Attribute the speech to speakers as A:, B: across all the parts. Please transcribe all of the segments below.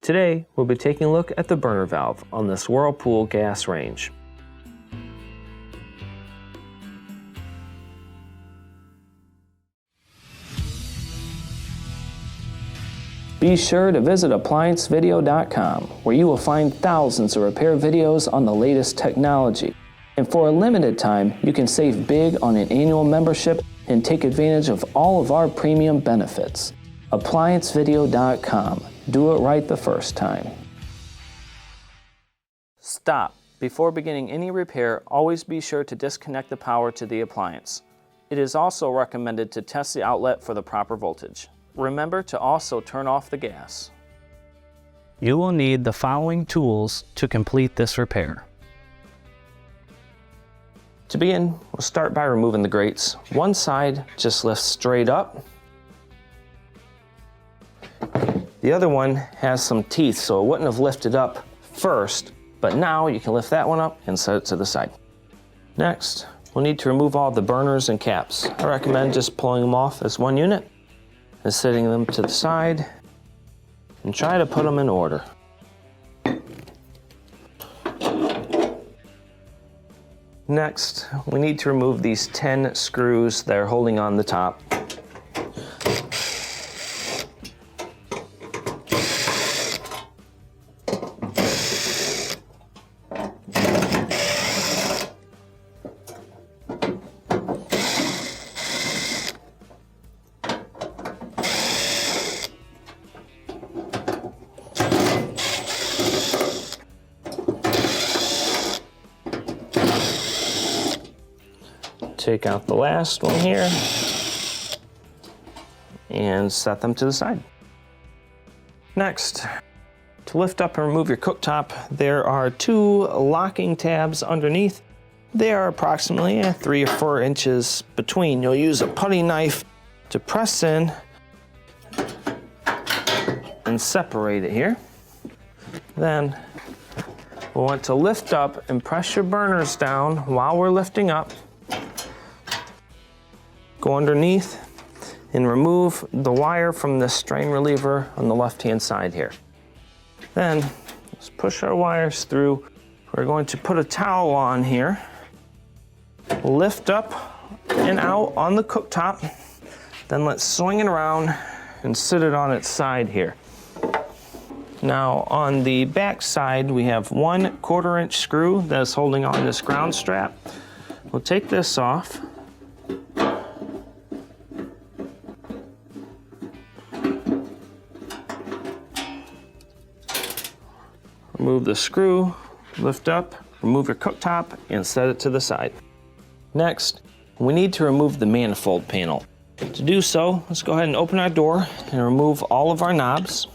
A: Today, we'll be taking a look at the burner valve on this Whirlpool gas range. Be sure to visit ApplianceVideo.com, where you will find thousands of repair videos on the latest technology. And for a limited time, you can save big on an annual membership and take advantage of all of our premium benefits. ApplianceVideo.com. Do it right the first time. Stop. Before beginning any repair, always be sure to disconnect the power to the appliance. It is also recommended to test the outlet for the proper voltage. Remember to also turn off the gas. You will need the following tools to complete this repair. To begin, we'll start by removing the grates. One side just lifts straight up. The other one has some teeth, so it wouldn't have lifted up first, but now you can lift that one up and set it to the side. Next, we'll need to remove all the burners and caps. I recommend just pulling them off as one unit and setting them to the side and try to put them in order. Next, we need to remove these 10 screws that are holding on the top. Take out the last one here and set them to the side. Next, to lift up and remove your cooktop, there are 2 locking tabs underneath. They are approximately 3 or 4 inches between. You'll use a putty knife to press in and separate it here. Then we'll want to lift up and press your burners down while we're lifting up. Go underneath and remove the wire from the strain reliever on the left-hand side here. Then let's push our wires through. We're going to put a towel on here, lift up and out on the cooktop, then let's swing it around and sit it on its side here. Now on the back side, we have 1 1/4-inch screw that's holding on this ground strap. We'll take this off. Remove the screw, lift up, remove your cooktop, and set it to the side. Next, we need to remove the manifold panel. To do so, let's go ahead and open our door and remove all of our knobs.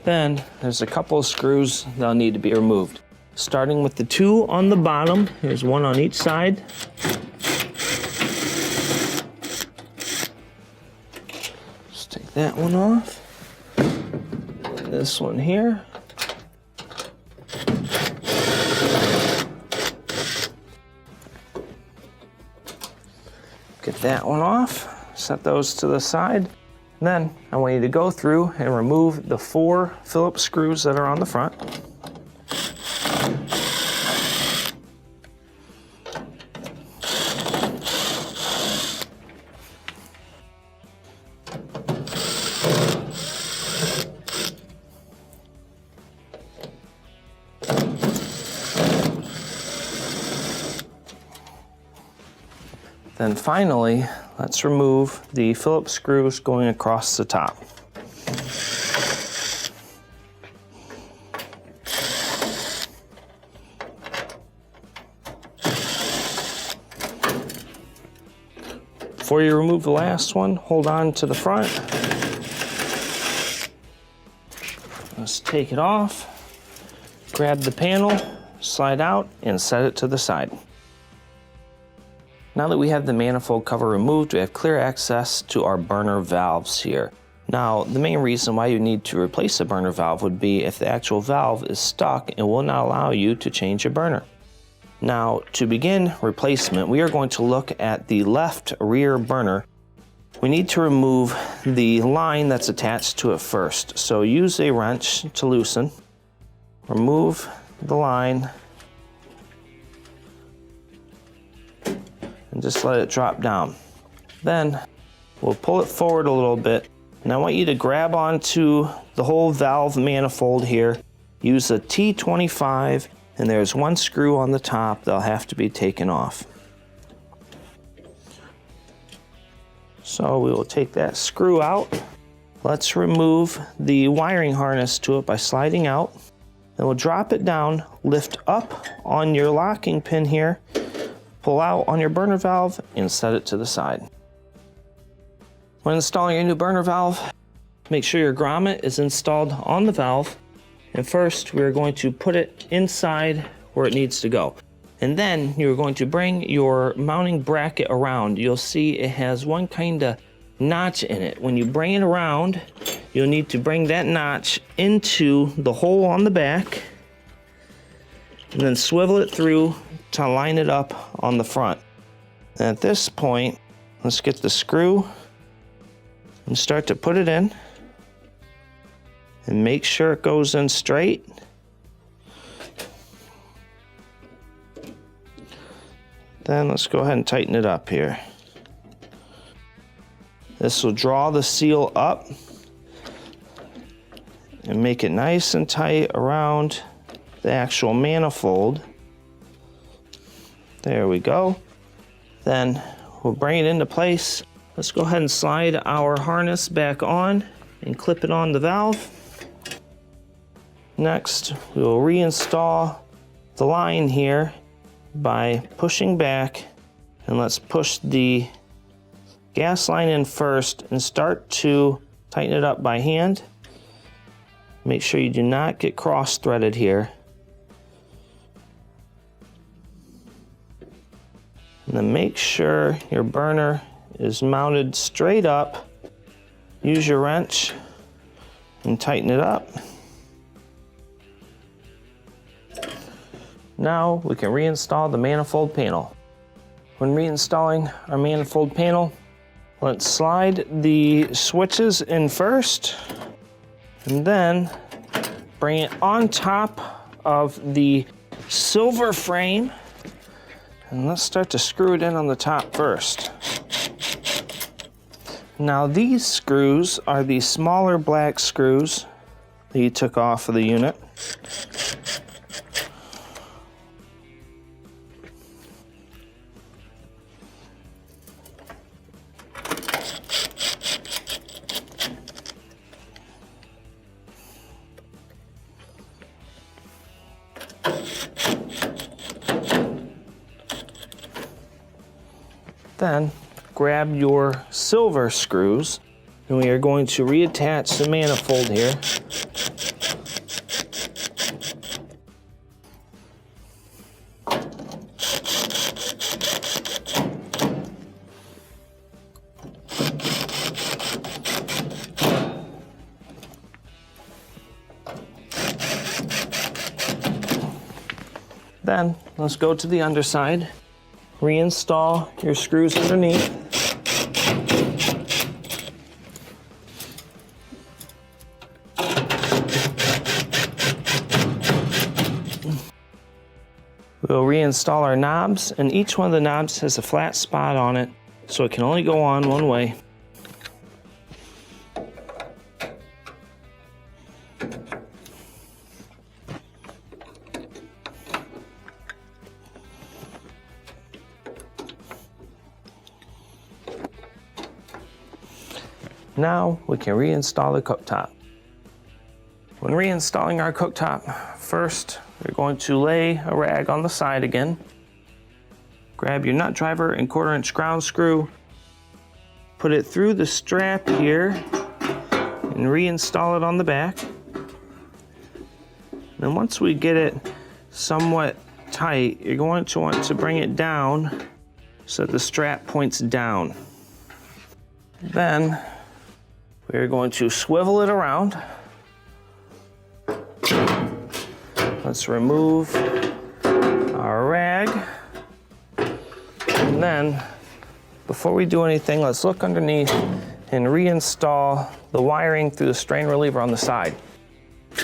A: Then, there's a couple of screws that'll need to be removed. Starting with the 2 on the bottom, here's 1 on each side. Take that one off. This one here. Get that one off. Set those to the side. Then I want you to go through and remove the 4 Phillips screws that are on the front. Then finally, let's remove the Phillips screws going across the top. Before you remove the last one, hold on to the front. Let's take it off, grab the panel, slide out, and set it to the side. Now that we have the manifold cover removed, we have clear access to our burner valves here. Now, the main reason why you need to replace a burner valve would be if the actual valve is stuck and will not allow you to change your burner. Now, to begin replacement, we are going to look at the left rear burner. we need to remove the line that's attached to it first. So use a wrench to loosen, remove the line, and just let it drop down. Then we'll pull it forward a little bit, and I want you to grab onto the whole valve manifold here. Use a T25, and there's one screw on the top that'll have to be taken off. So we will take that screw out. Let's remove the wiring harness to it by sliding out. Then we'll drop it down, lift up on your locking pin here, pull out on your burner valve, and set it to the side. When installing your new burner valve, make sure your grommet is installed on the valve. And first, we're going to put it inside where it needs to go. And then you're going to bring your mounting bracket around. You'll see it has one kind of notch in it. When you bring it around, you'll need to bring that notch into the hole on the back and then swivel it through to line it up on the front. And at this point, let's get the screw and start to put it in and make sure it goes in straight. Then let's go ahead and tighten it up here. This will draw the seal up and make it nice and tight around the actual manifold. There we go. Then we'll bring it into place. Let's go ahead and slide our harness back on and clip it on the valve. Next, we will reinstall the line here by pushing back, and let's push the gas line in first and start to tighten it up by hand. Make sure you do not get cross-threaded here. And then make sure your burner is mounted straight up. Use your wrench and tighten it up. Now we can reinstall the manifold panel. When reinstalling our manifold panel, let's slide the switches in first and then bring it on top of the silver frame, and let's start to screw it in on the top first. Now these screws are the smaller black screws that you took off of the unit. Then grab your silver screws, and we are going to reattach the manifold here. Then let's go to the underside. Reinstall your screws underneath. We'll reinstall our knobs, and each one of the knobs has a flat spot on it, so it can only go on one way. Now we can reinstall the cooktop. When reinstalling our cooktop, first we're going to lay a rag on the side again. Grab your nut driver and 1/4-inch ground screw, put it through the strap here, and reinstall it on the back. Then once we get it somewhat tight, you're going to want to bring it down so that the strap points down. Then we're going to swivel it around. Let's remove our rag, and then before we do anything, let's look underneath and reinstall the wiring through the strain reliever on the side.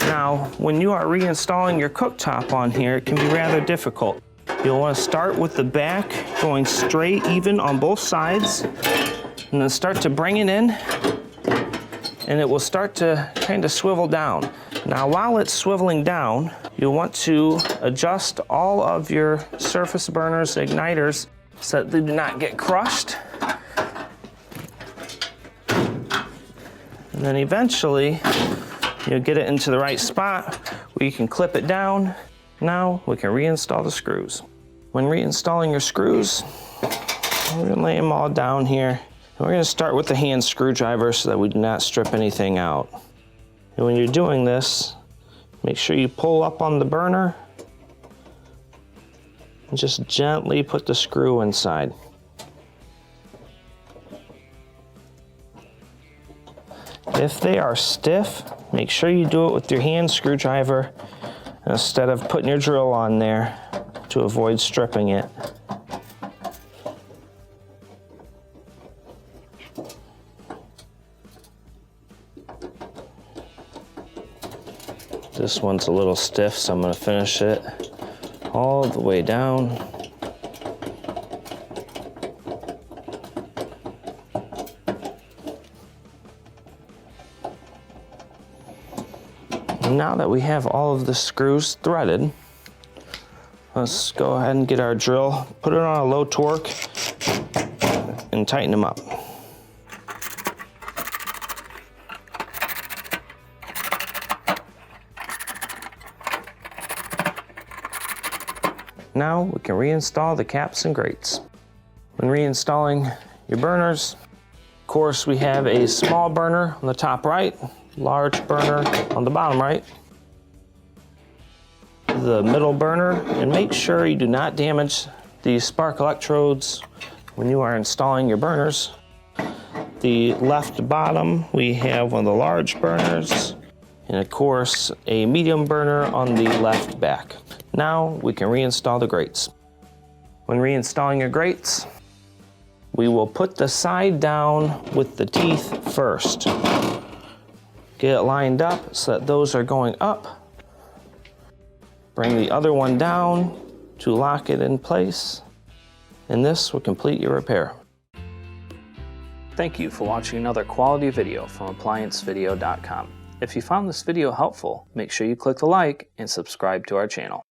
A: Now, when you are reinstalling your cooktop on here, it can be rather difficult. You'll want to start with the back going straight even on both sides, and then start to bring it in, and it will start to kind of swivel down. Now, while it's swiveling down, you'll want to adjust all of your surface burners, igniters, so that they do not get crushed. And then eventually, you'll get it into the right spot where you can clip it down. Now we can reinstall the screws. When reinstalling your screws, we're gonna lay them all down here. And we're gonna start with the hand screwdriver so that we do not strip anything out. And when you're doing this, make sure you pull up on the burner and just gently put the screw inside. If they are stiff, make sure you do it with your hand screwdriver instead of putting your drill on there to avoid stripping it. This one's a little stiff, so I'm going to finish it all the way down. Now that we have all of the screws threaded, let's go ahead and get our drill, put it on a low torque, and tighten them up. Now we can reinstall the caps and grates. When reinstalling your burners, of course we have a small burner on the top right, large burner on the bottom right, the middle burner, and make sure you do not damage the spark electrodes when you are installing your burners. The left bottom, we have one of the large burners, and of course a medium burner on the left back. Now we can reinstall the grates. When reinstalling your grates, we will put the side down with the teeth first. Get it lined up so that those are going up. Bring the other one down to lock it in place, and this will complete your repair. Thank you for watching another quality video from ApplianceVideo.com. If you found this video helpful, make sure you click the like and subscribe to our channel.